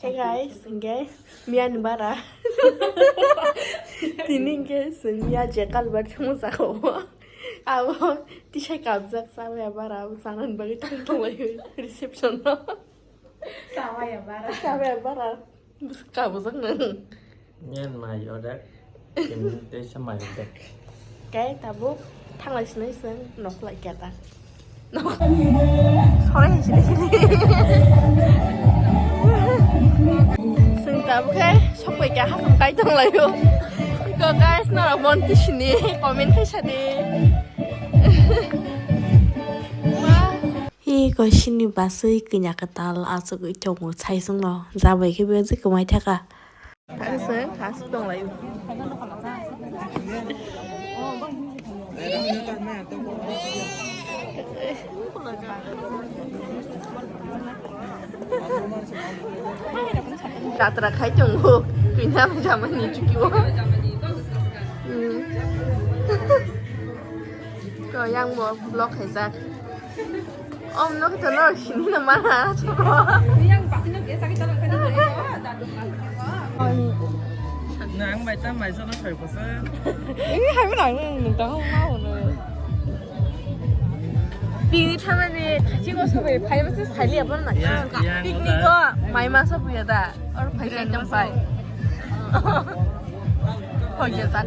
Hey guys, okay. Mia Nubara. Tininges, Mia Jackal, but Musako. I want Tisha Kabzak, Savaya Bara, Sanan Bagay reception. Savaya Bara. Kabuzan. Nhân mà vô đó kiếm để cho mày đẹp. Cái tabu thằng lại snake sen nó lại kẹt à. Nó. Sorry, Sing tabu cái shopไปแกหาสมไก่จังเลยอยู่ก็ guys น่ารักบนที่ชิ้นนี้คอมเมนต์ให้ฉันดี이거 신이 봤어요. 그냥 그tal 아주 그 정말 차이성로 자왜 이렇게 배우지 그 많이 타가. 당신 가수 동라요. 나더라 갈 정도 그냥 잠만이 죽이고. 그냥 뭐 블록 해자. nó cái nó chính là má hả cho nàng mày ta mày sao nó phải có sao? hai cái này mình tao không mau nữa. 빙이 타면은 찍어서 왜 발에서 달리 해보는 거야? 빙이가 많이 마서 보여다. 얼른 발견 좀 봐. 거기에 다.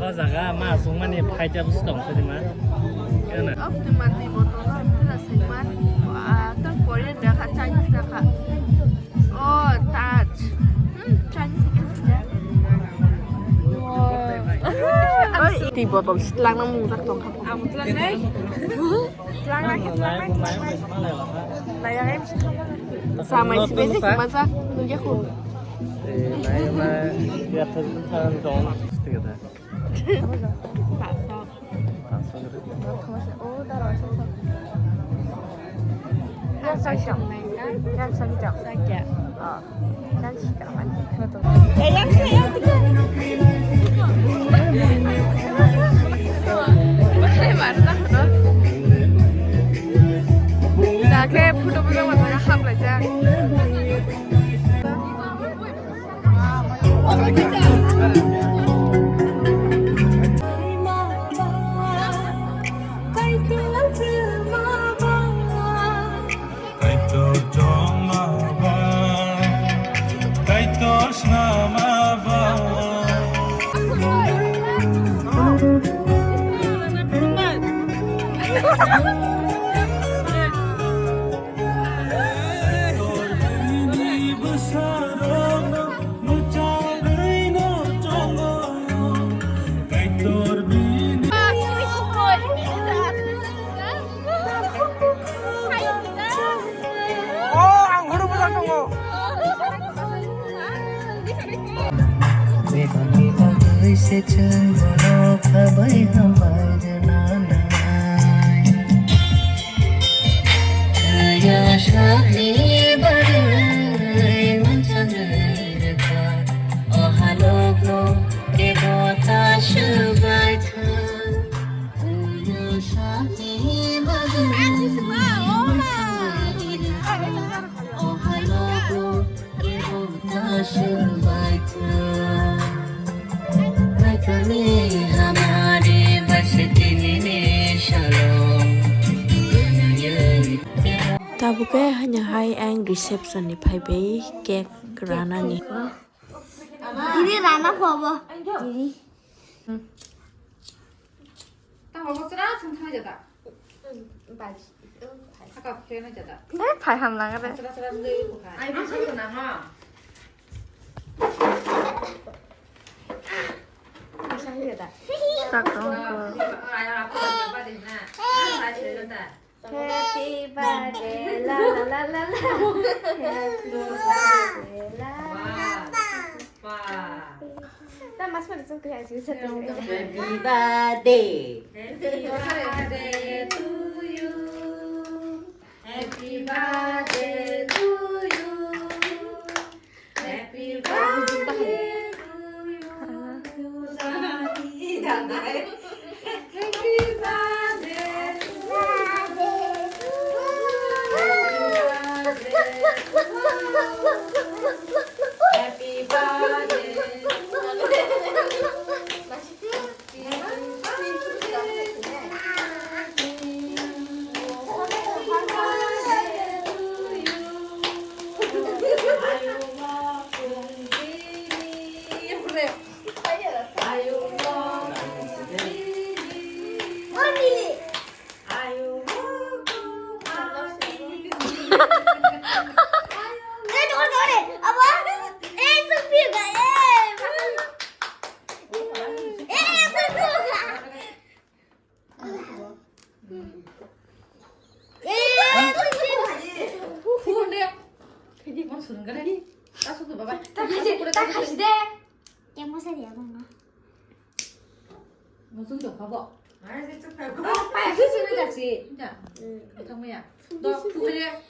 거자가 마 송만이 파이자 무슨 동서지만. Optimal di motor lah, seman. Kan Korea dah kat Chinese dah kak. Oh, touch. Chinese kan sudah. Wow. Di botol setelang nang mungsak dong kamu. Amu setelang nih. Setelang lah, setelang lah. Layar em sama spesies masak nunggu aku. Này mà việc thân giống 되게 돼. Pasok. Oh, darah sosok. Yang sakit. Yang sakit. Sakit. Oh, yang sakit kan? Betul. Yang saya tiga. Bagaimana tak? Dah ke putu-putu macam ham aja. से चलो खबर हमारे नाना या शादी बड़े मंचंद्र का ओहालो नो के बोता शुभाय था या शादी बड़े ओहालो नो के बोता शुभाय था हमारे बसती में शलों Tabu ke hanya hai ang reception ni pai be cake Rana ni. Ini Rana apa? Ini. 딱 먹었으라 좀 타야겠다. Baji. 아까 표현하자다. pai ham lang cái 쓰라쓰라 들고 가. 아이 무슨 거 나가. Tak tahu. 아야 아빠 빨리 나. 다 들었다. Happy birthday la la la la la. Happy birthday la. 와. 나 마지막에 좀 그냥 지금 Happy birthday birthday to you. Happy birthday to you. Happy birthday to you. Happy birthday to you. Happy birthday. 무슨 적 봐봐. 아이 좀 밟고. 빨리 수술을 같이. 진짜. 정우야. 너 그래.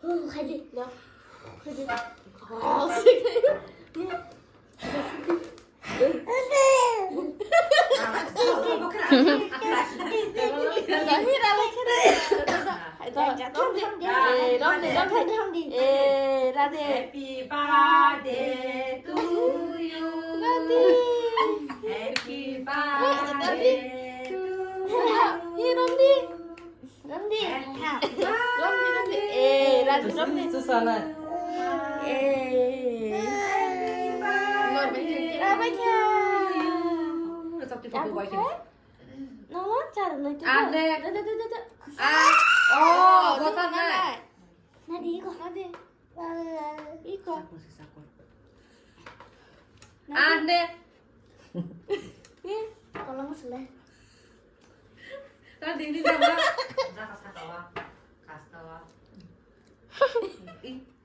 가지. 너. 가지. Happy birthday to you. Happy birthday to you. Susana. 안 돼. 아, 못하네. 나디 이거. 나디. 이거. 안 돼. Kalau masalah. 나 딩딩 잡아.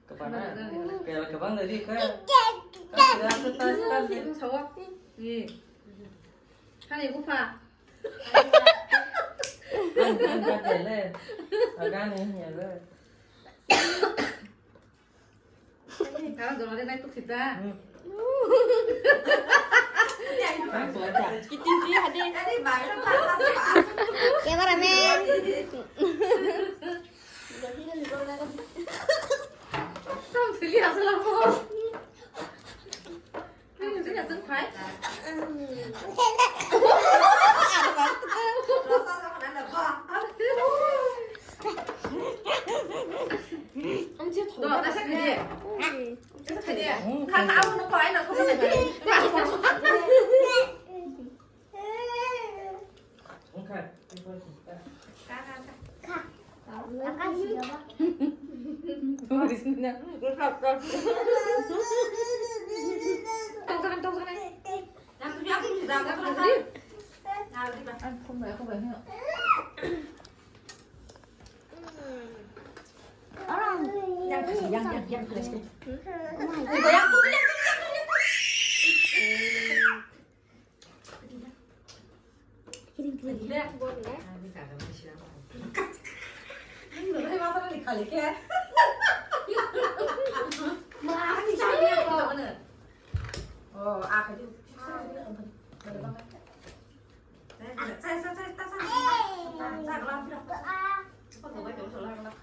Kemana? Kayak kebang tadi kan? Kan sudah 이거 저거. 예. 하나 이거 봐. Kan jele. Kan ini ya le. 나 너네 날 또 집다. Kan sudah. Tadi bayar apa? Cameraman. 좀 들리하시려고. 진짜 좀快. 너 나 시작하지? 시작하지? 다 나오는 거 아니야? 그러면 돼. Okay. Makan siapa? 뭐 있냐? 동사람. Yang tujuh aku sudah nggak pernah. Nah, udah. không phải nữa. Orang. Yang 그래. Ibu yang tuh, yang 그래. tuh. Hebat nih kali ya. 많이 잘해. Oh, aku juga. Saya kelam tidak. Kok coba jauh solar kelam.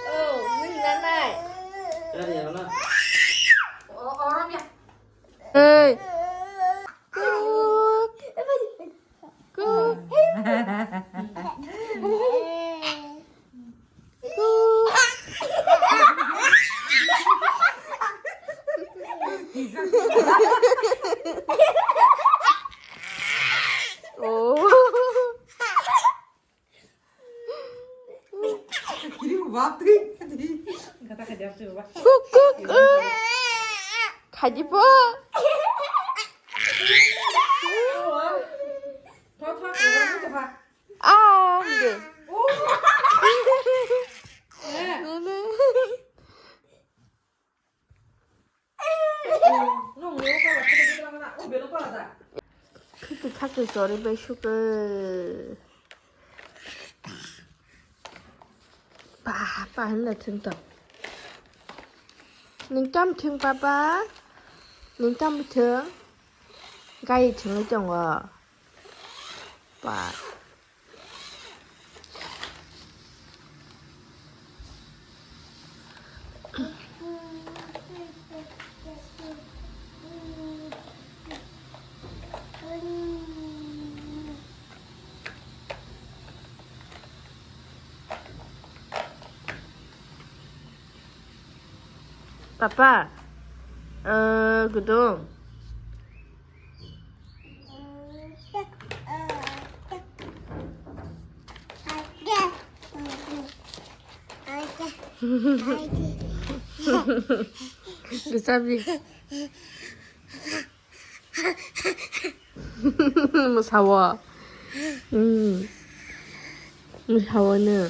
Oh, benar nih. Dari mana? Orang ya. Ê. Good. Ồ. Kiri batri. Kata kerja coba. 꾹꾹. 가지 봐. 더 orang coba. 아, 근데. 너는 너 뭐가 어떻게 들어가나? 왜 놓고 가자. 크게 찾을 저리 sugar. Bà hình là thương tập. Nên trăm thương bà. Nên trăm bị thương. Gai thương ở chồng à. ป่าป้ากุดงSabi. Musawa. Musawa na.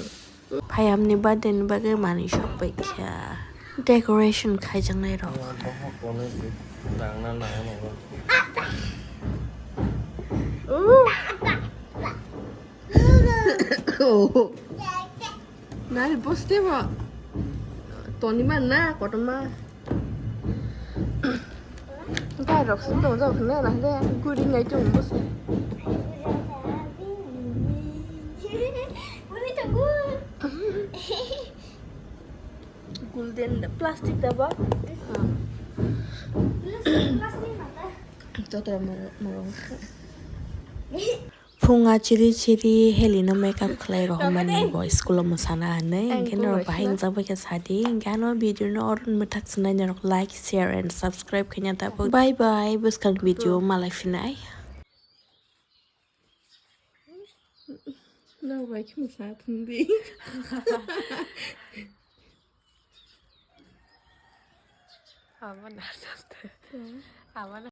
Payam ni baden bagai mani shop kya. Decoration khai jang nai ro. Oh. Nari poste ba. Tony man na, ko ma. Cái rọc xuống đầu dầu thế này là cứ đi ngay chung một xíu. Golden plastic dah bah. Toto marong. Phunga chiri Helena makeup clay ro mani boy school mo sana ne ingin ro bahing jab ke sadi ingano video no orun matak sunai ro like share and subscribe kenya ta bye bye buskan video malai finai no vai que musa tundi awan